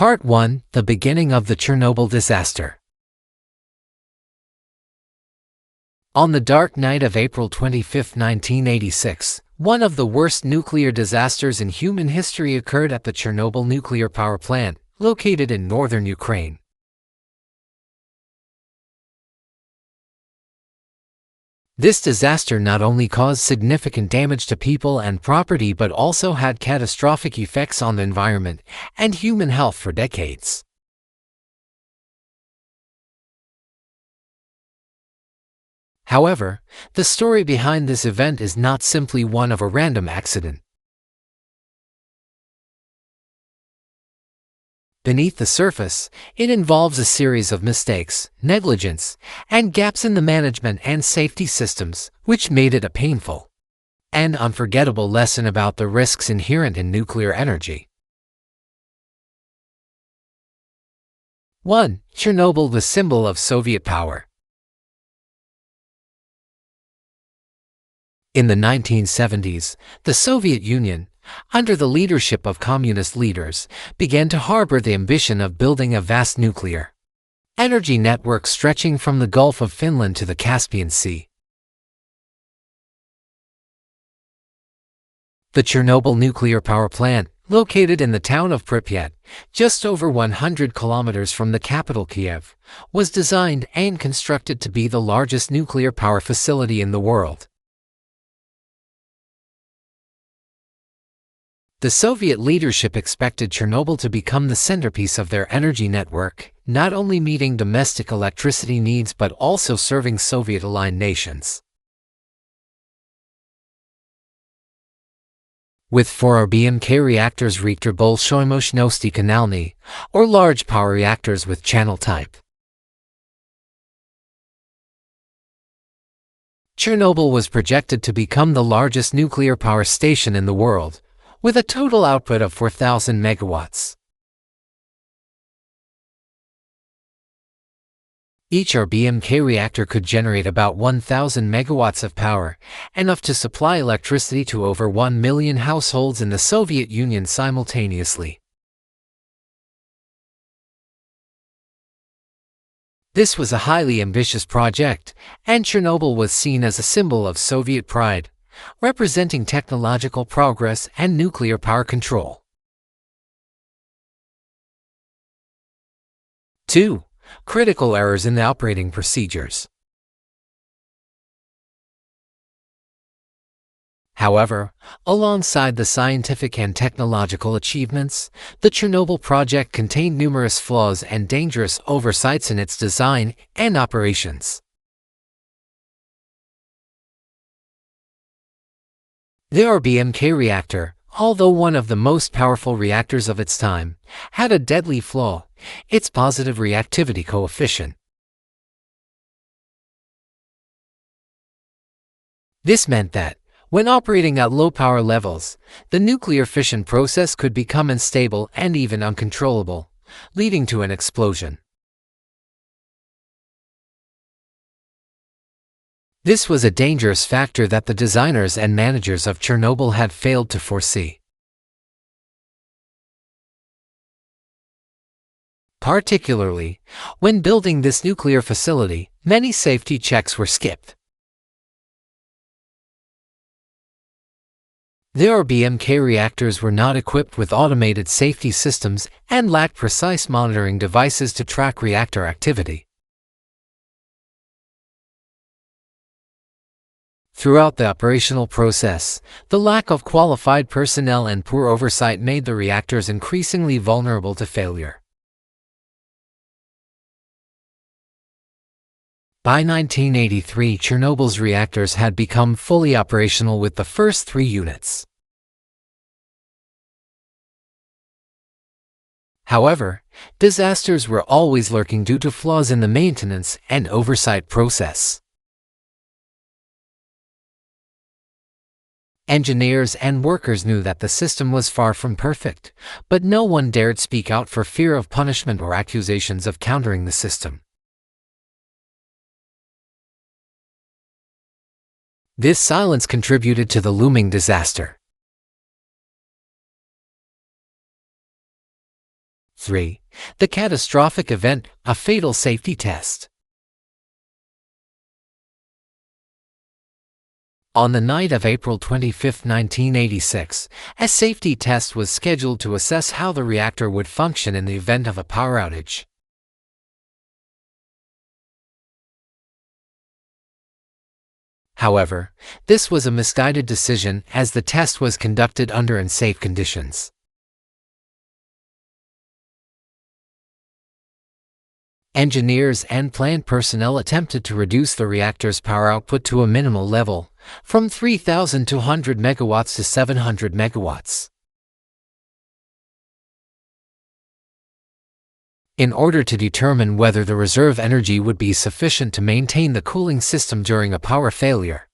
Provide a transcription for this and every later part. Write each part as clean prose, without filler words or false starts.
Part 1: The beginning of the Chernobyl disaster. On the dark night of April 25, 1986, one of the worst nuclear disasters in human history occurred at the Chernobyl nuclear power plant, located in northern Ukraine. This disaster not only caused significant damage to people and property but also had catastrophic effects on the environment and human health for decades. However, the story behind this event is not simply one of a random accident. Beneath the surface, it involves a series of mistakes, negligence, and gaps in the management and safety systems, which made it a painful and unforgettable lesson about the risks inherent in nuclear energy. 1. Chernobyl, the symbol of Soviet power. In the 1970s, the Soviet Union, under the leadership of communist leaders, began to harbor the ambition of building a vast nuclear energy network stretching from the Gulf of Finland to the Caspian Sea. The Chernobyl nuclear power plant, located in the town of Pripyat, just over 100 kilometers from the capital Kiev, was designed and constructed to be the largest nuclear power facility in the world. The Soviet leadership expected Chernobyl to become the centerpiece of their energy network, not only meeting domestic electricity needs but also serving Soviet-aligned nations. With 4 BMK reactors Reaktor Bolshoi Moshnosti Kanalny, or large power reactors with channel type. Chernobyl was projected to become the largest nuclear power station in the world, with a total output of 4,000 megawatts. Each RBMK reactor could generate about 1,000 megawatts of power, enough to supply electricity to over 1 million households in the Soviet Union simultaneously. This was a highly ambitious project, and Chernobyl was seen as a symbol of Soviet pride, representing technological progress and nuclear power control. 2. Critical errors in the operating procedures. However, alongside the scientific and technological achievements, the Chernobyl project contained numerous flaws and dangerous oversights in its design and operations. The RBMK reactor, although one of the most powerful reactors of its time, had a deadly flaw: its positive reactivity coefficient. This meant that, when operating at low power levels, the nuclear fission process could become unstable and even uncontrollable, leading to an explosion. This was a dangerous factor that the designers and managers of Chernobyl had failed to foresee. Particularly, when building this nuclear facility, many safety checks were skipped. The RBMK reactors were not equipped with automated safety systems and lacked precise monitoring devices to track reactor activity. Throughout the operational process, the lack of qualified personnel and poor oversight made the reactors increasingly vulnerable to failure. By 1983, Chernobyl's reactors had become fully operational with the first 3 units. However, disasters were always lurking due to flaws in the maintenance and oversight process. Engineers and workers knew that the system was far from perfect, but no one dared speak out for fear of punishment or accusations of countering the system. This silence contributed to the looming disaster. 3. The catastrophic event, a fatal safety test. On the night of April 25, 1986, a safety test was scheduled to assess how the reactor would function in the event of a power outage. However, this was a misguided decision as the test was conducted under unsafe conditions. Engineers and plant personnel attempted to reduce the reactor's power output to a minimal level, from 3,200 megawatts to 700 megawatts. In order to determine whether the reserve energy would be sufficient to maintain the cooling system during a power failure.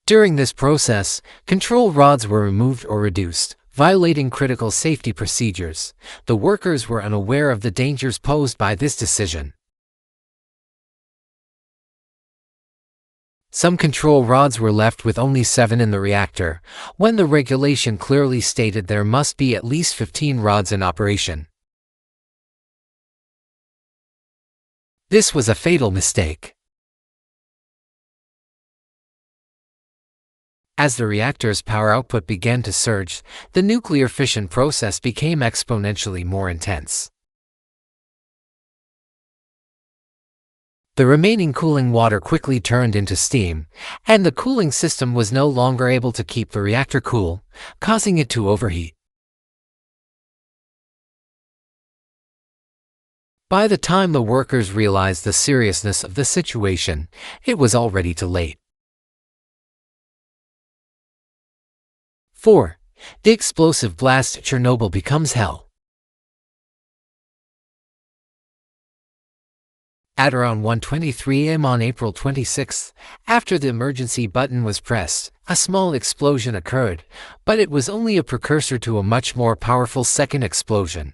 During this process, control rods were removed or reduced, violating critical safety procedures. The workers were unaware of the dangers posed by this decision. Some control rods were left with only 7 in the reactor, when the regulation clearly stated there must be at least 15 rods in operation. This was a fatal mistake. As the reactor's power output began to surge, the nuclear fission process became exponentially more intense. The remaining cooling water quickly turned into steam, and the cooling system was no longer able to keep the reactor cool, causing it to overheat. By the time the workers realized the seriousness of the situation, it was already too late. 4. The explosive blast at Chernobyl becomes hell. At around 1:23 a.m. on April 26, after the emergency button was pressed, a small explosion occurred, but it was only a precursor to a much more powerful second explosion.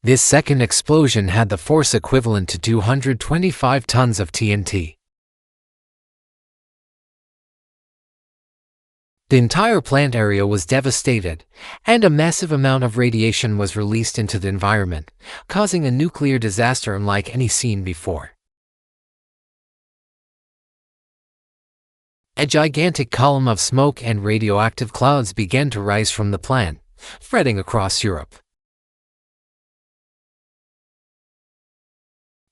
This second explosion had the force equivalent to 225 tons of TNT. The entire plant area was devastated, and a massive amount of radiation was released into the environment, causing a nuclear disaster unlike any seen before. A gigantic column of smoke and radioactive clouds began to rise from the plant, spreading across Europe.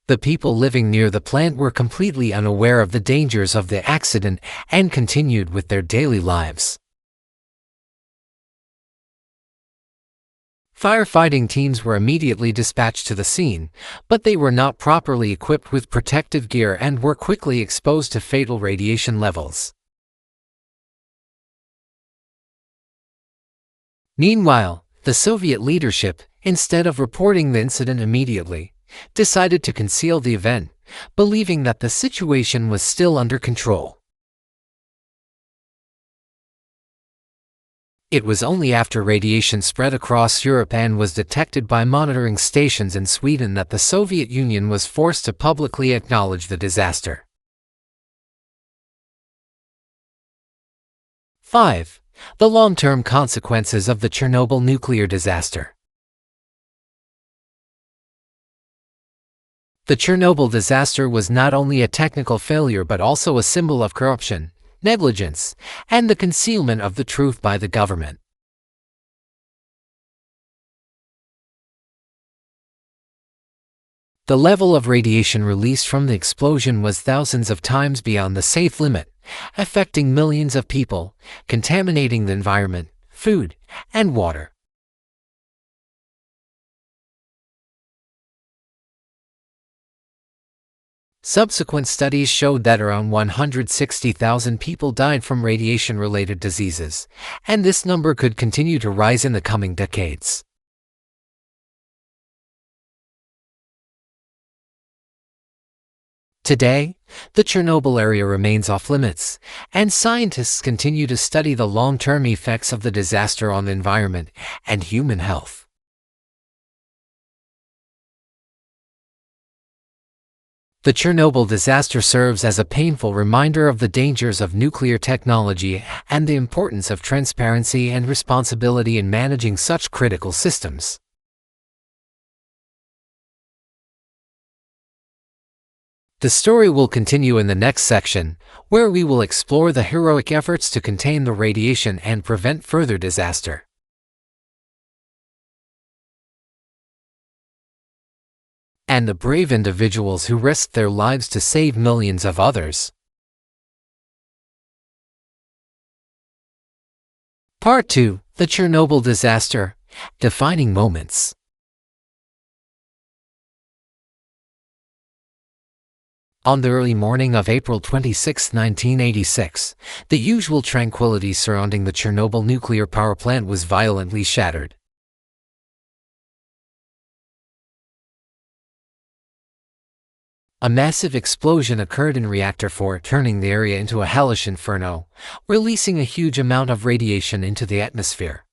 The people living near the plant were completely unaware of the dangers of the accident and continued with their daily lives. Firefighting teams were immediately dispatched to the scene, but they were not properly equipped with protective gear and were quickly exposed to fatal radiation levels. Meanwhile, the Soviet leadership, instead of reporting the incident immediately, decided to conceal the event, believing that the situation was still under control. It was only after radiation spread across Europe and was detected by monitoring stations in Sweden that the Soviet Union was forced to publicly acknowledge the disaster. 5. The long-term consequences of the Chernobyl nuclear disaster. The Chernobyl disaster was not only a technical failure but also a symbol of corruption, negligence, and the concealment of the truth by the government. The level of radiation released from the explosion was thousands of times beyond the safe limit, affecting millions of people, contaminating the environment, food, and water. Subsequent studies showed that around 160,000 people died from radiation-related diseases, and this number could continue to rise in the coming decades. Today, the Chernobyl area remains off-limits, and scientists continue to study the long-term effects of the disaster on the environment and human health. The Chernobyl disaster serves as a painful reminder of the dangers of nuclear technology and the importance of transparency and responsibility in managing such critical systems. The story will continue in the next section, where we will explore the heroic efforts to contain the radiation and prevent further disaster. And the brave individuals who risked their lives to save millions of others. Part 2. The Chernobyl Disaster. Defining Moments. On the early morning of April 26, 1986, the usual tranquility surrounding the Chernobyl nuclear power plant was violently shattered. A massive explosion occurred in Reactor 4, turning the area into a hellish inferno, releasing a huge amount of radiation into the atmosphere.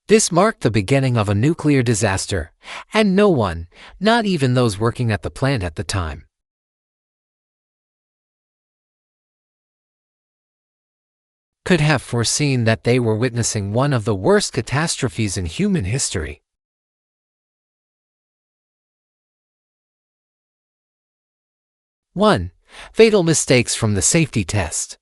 This marked the beginning of a nuclear disaster, and no one, not even those working at the plant at the time, could have foreseen that they were witnessing one of the worst catastrophes in human history. 1. Fatal mistakes from the safety test.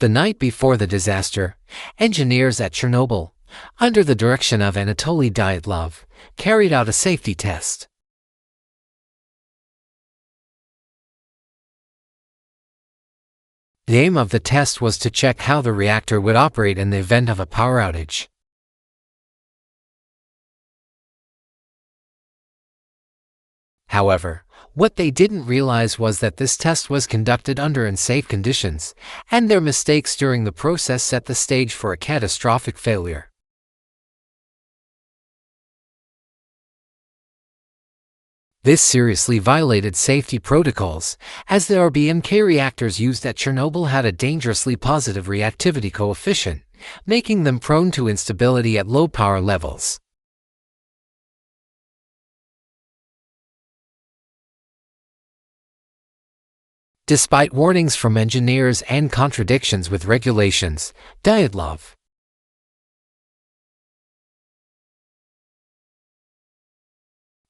The night before the disaster, engineers at Chernobyl, under the direction of Anatoly Dyatlov, carried out a safety test. The aim of the test was to check how the reactor would operate in the event of a power outage. However, what they didn't realize was that this test was conducted under unsafe conditions, and their mistakes during the process set the stage for a catastrophic failure. This seriously violated safety protocols, as the RBMK reactors used at Chernobyl had a dangerously positive reactivity coefficient, making them prone to instability at low power levels. Despite warnings from engineers and contradictions with regulations, Dyatlov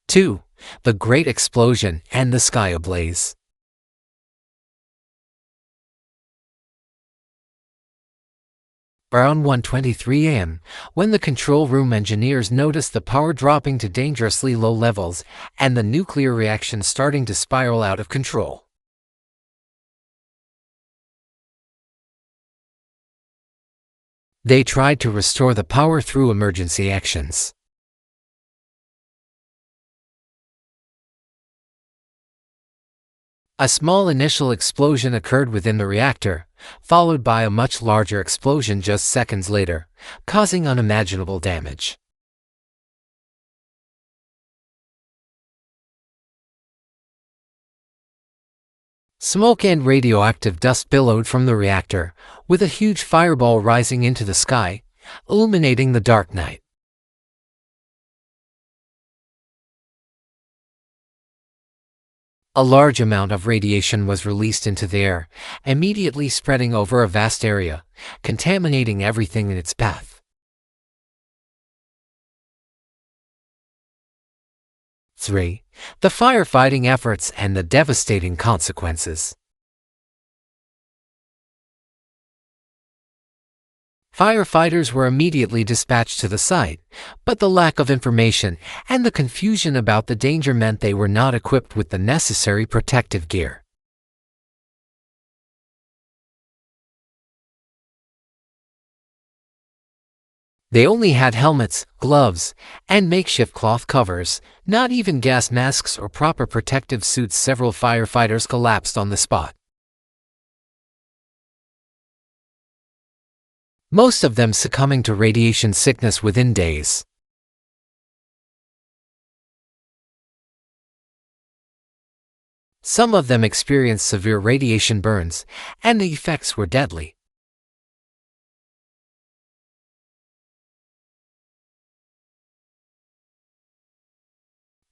2. The Great Explosion and the Sky Ablaze. Around 1:23 a.m., when the control room engineers noticed the power dropping to dangerously low levels and the nuclear reaction starting to spiral out of control. They tried to restore the power through emergency actions. A small initial explosion occurred within the reactor, followed by a much larger explosion just seconds later, causing unimaginable damage. Smoke and radioactive dust billowed from the reactor, with a huge fireball rising into the sky, illuminating the dark night. A large amount of radiation was released into the air, immediately spreading over a vast area, contaminating everything in its path. 3. The firefighting efforts and the devastating consequences. Firefighters were immediately dispatched to the site, but the lack of information and the confusion about the danger meant they were not equipped with the necessary protective gear. They only had helmets, gloves, and makeshift cloth covers, not even gas masks or proper protective suits. Several firefighters collapsed on the spot, most of them succumbing to radiation sickness within days. Some of them experienced severe radiation burns, and the effects were deadly.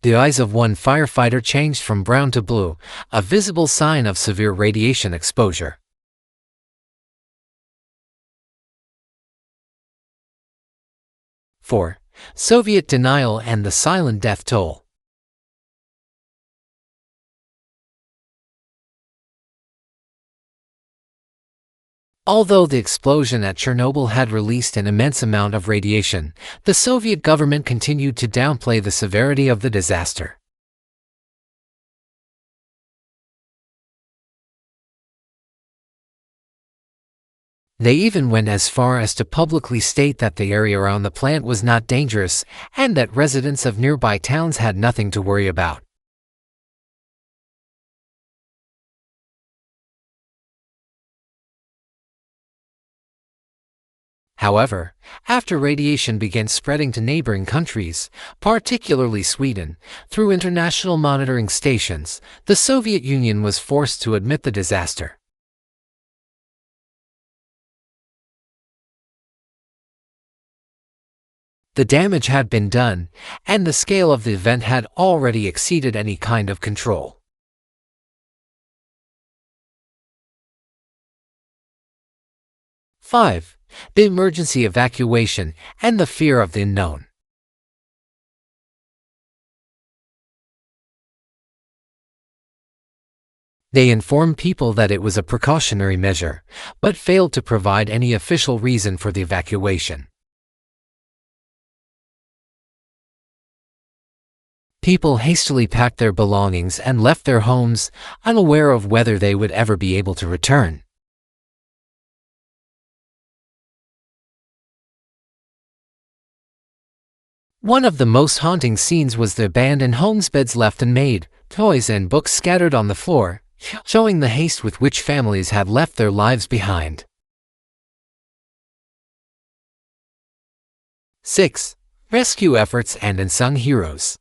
The eyes of one firefighter changed from brown to blue, a visible sign of severe radiation exposure. Four, Soviet denial and the silent death toll. Although the explosion at Chernobyl had released an immense amount of radiation, the Soviet government continued to downplay the severity of the disaster. They even went as far as to publicly state that the area around the plant was not dangerous and that residents of nearby towns had nothing to worry about. However, after radiation began spreading to neighboring countries, particularly Sweden, through international monitoring stations, the Soviet Union was forced to admit the disaster. The damage had been done, and the scale of the event had already exceeded any kind of control. Five, the emergency evacuation and the fear of the unknown. They informed people that it was a precautionary measure, but failed to provide any official reason for the evacuation. People hastily packed their belongings and left their homes, unaware of whether they would ever be able to return. One of the most haunting scenes was the abandoned homes, beds left unmade, toys and books scattered on the floor, showing the haste with which families had left their lives behind. 6. Rescue efforts and unsung heroes.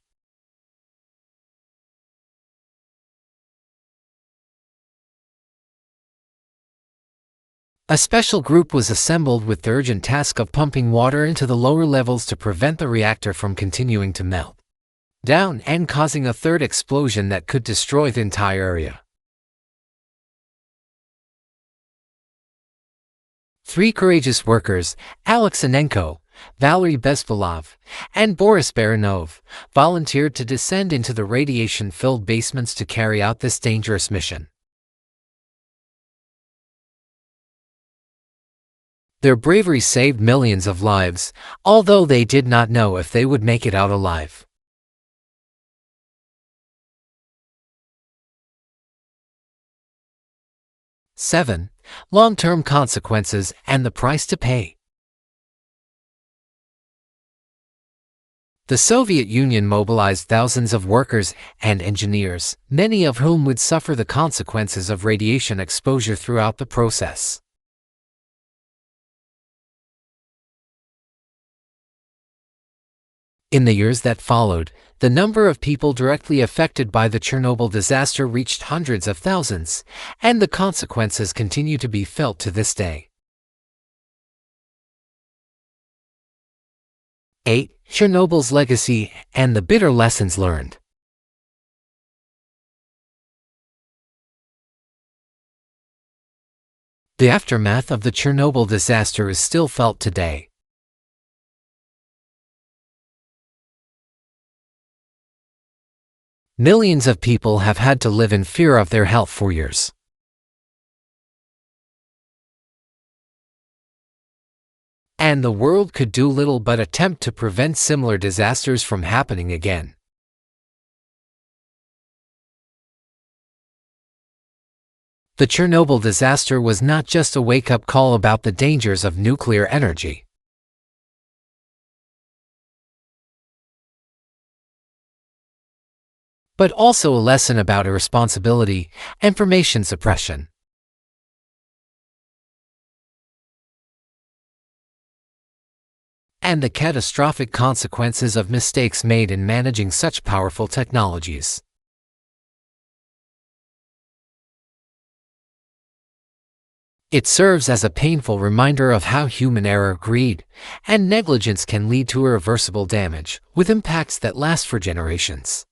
A special group was assembled with the urgent task of pumping water into the lower levels to prevent the reactor from continuing to melt down and causing a third explosion that could destroy the entire area. 3 courageous workers, Alexanenko, Valery Bezpilov, and Boris Baranov, volunteered to descend into the radiation-filled basements to carry out this dangerous mission. Their bravery saved millions of lives, although they did not know if they would make it out alive. Seven, long-term consequences and the price to pay. The Soviet Union mobilized thousands of workers and engineers, many of whom would suffer the consequences of radiation exposure throughout the process. In the years that followed, the number of people directly affected by the Chernobyl disaster reached hundreds of thousands, and the consequences continue to be felt to this day. 8. Chernobyl's legacy and the bitter lessons learned. The aftermath of the Chernobyl disaster is still felt today. Millions of people have had to live in fear of their health for years. And the world could do little but attempt to prevent similar disasters from happening again. The Chernobyl disaster was not just a wake-up call about the dangers of nuclear energy. But also a lesson about irresponsibility, information suppression, and the catastrophic consequences of mistakes made in managing such powerful technologies. It serves as a painful reminder of how human error, greed, and negligence can lead to irreversible damage, with impacts that last for generations.